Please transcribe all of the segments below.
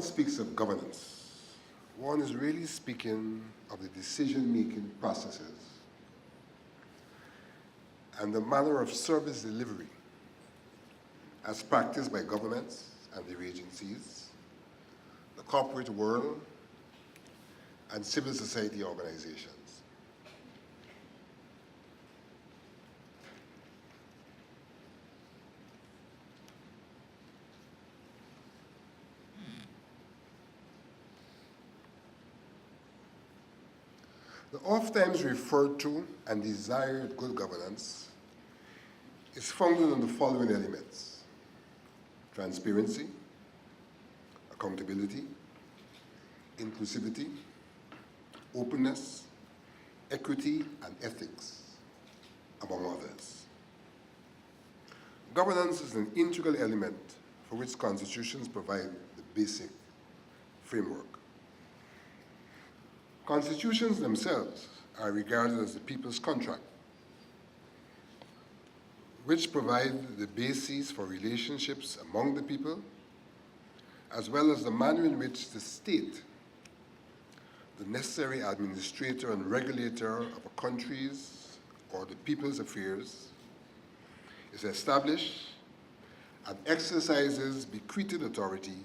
one speaks of governance, one is really speaking of the decision-making processes and the manner of service delivery as practiced by governments and their agencies, the corporate world, and civil society organizations. The oft-times referred to and desired good governance is founded on the following elements: transparency, accountability, inclusivity, openness, equity, and ethics, among others. Governance is an integral element for which constitutions provide the basic framework. Constitutions themselves are regarded as the people's contract, which provide the basis for relationships among the people, as well as the manner in which the state, the necessary administrator and regulator of a country's or the people's affairs, is established and exercises bequeathed authority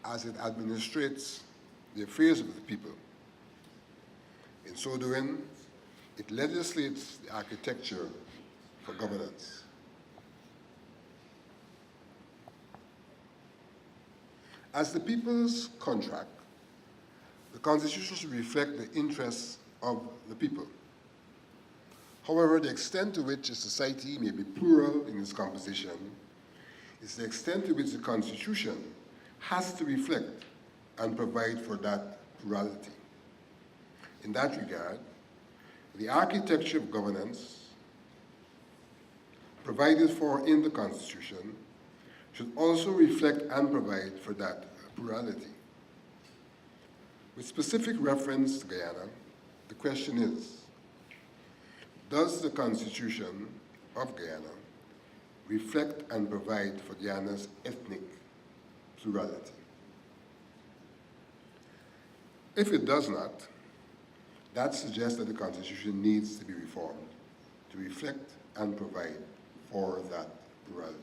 as it administrates the affairs of the people. In so doing, it legislates the architecture for governance. As the people's contract, the Constitution should reflect the interests of the people. However, the extent to which a society may be plural in its composition is the extent to which the Constitution has to reflect and provide for that plurality. In that regard, the architecture of governance provided for in the Constitution should also reflect and provide for that plurality. With specific reference to Guyana, the question is, does the Constitution of Guyana reflect and provide for Guyana's ethnic plurality? If it does not, that suggests that the Constitution needs to be reformed to reflect and provide for that plurality.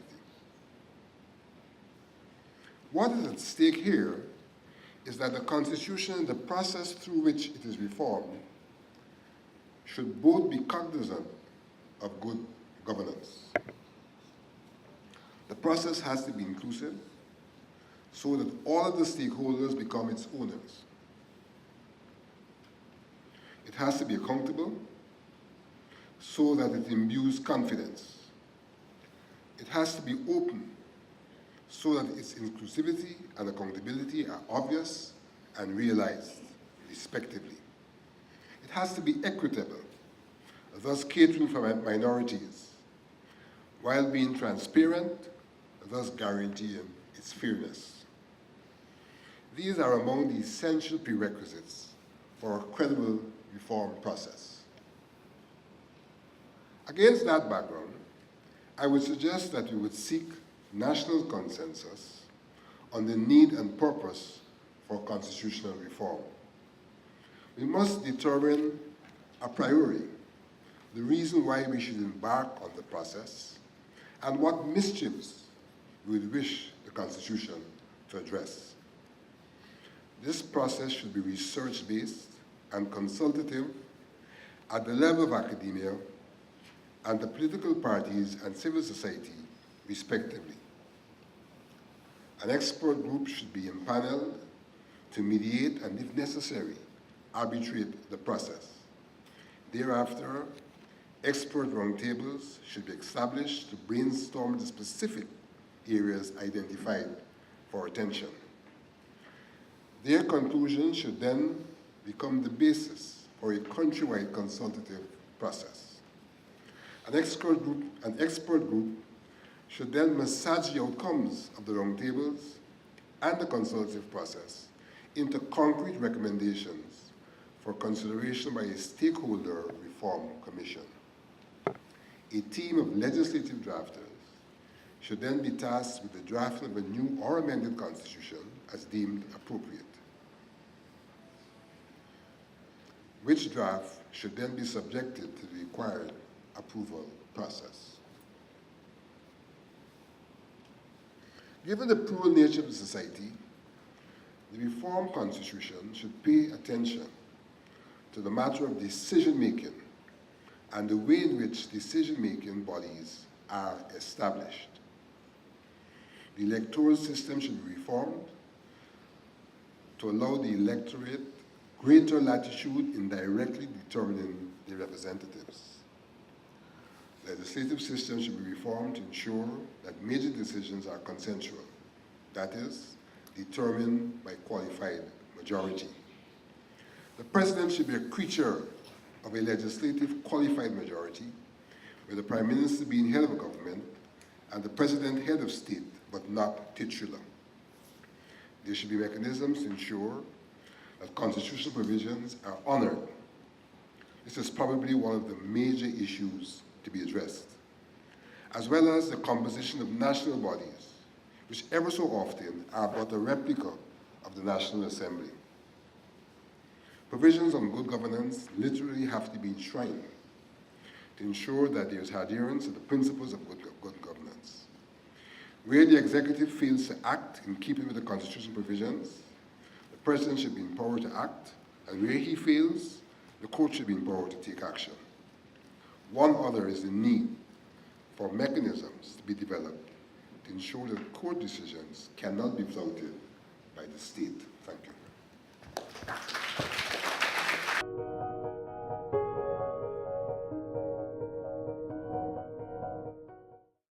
What is at stake here is that the Constitution, the process through which it is reformed, should both be cognizant of good governance. The process has to be inclusive so that all of the stakeholders become its owners. It has to be accountable so that it imbues confidence. It has to be open so that its inclusivity and accountability are obvious and realized, respectively. It has to be equitable, thus catering for minorities, while being transparent, thus guaranteeing its fairness. These are among the essential prerequisites for a credible reform process. Against that background, I would suggest that we would seek national consensus on the need and purpose for constitutional reform. We must determine a priori, the reason why we should embark on the process, and what mischiefs we would wish the Constitution to address. This process should be research-based and consultative at the level of academia and the political parties and civil society, respectively. An expert group should be empaneled to mediate and, if necessary, arbitrate the process. Thereafter, expert roundtables should be established to brainstorm the specific areas identified for attention. Their conclusions should then become the basis for a countrywide consultative process. An expert group should then massage the outcomes of the roundtables and the consultative process into concrete recommendations for consideration by a stakeholder reform commission. A team of legislative drafters should then be tasked with the drafting of a new or amended constitution as deemed appropriate, which draft should then be subjected to the required approval process. Given the plural nature of the society, the reformed constitution should pay attention to the matter of decision-making and the way in which decision-making bodies are established. The electoral system should be reformed to allow the electorate greater latitude in directly determining the representatives. Legislative system should be reformed to ensure that major decisions are consensual, that is, determined by qualified majority. The President should be a creature of a legislative qualified majority, with the Prime Minister being head of government and the President head of state, but not titular. There should be mechanisms to ensure that constitutional provisions are honored. This is probably one of the major issues to be addressed, as well as the composition of national bodies, which ever so often are but a replica of the National Assembly. Provisions on good governance literally have to be enshrined to ensure that there is adherence to the principles of good governance. Where the executive fails to act in keeping with the constitutional provisions, the President should be empowered to act, and where he fails, the court should be empowered to take action. One other is the need for mechanisms to be developed to ensure that court decisions cannot be flouted by the state. Thank you.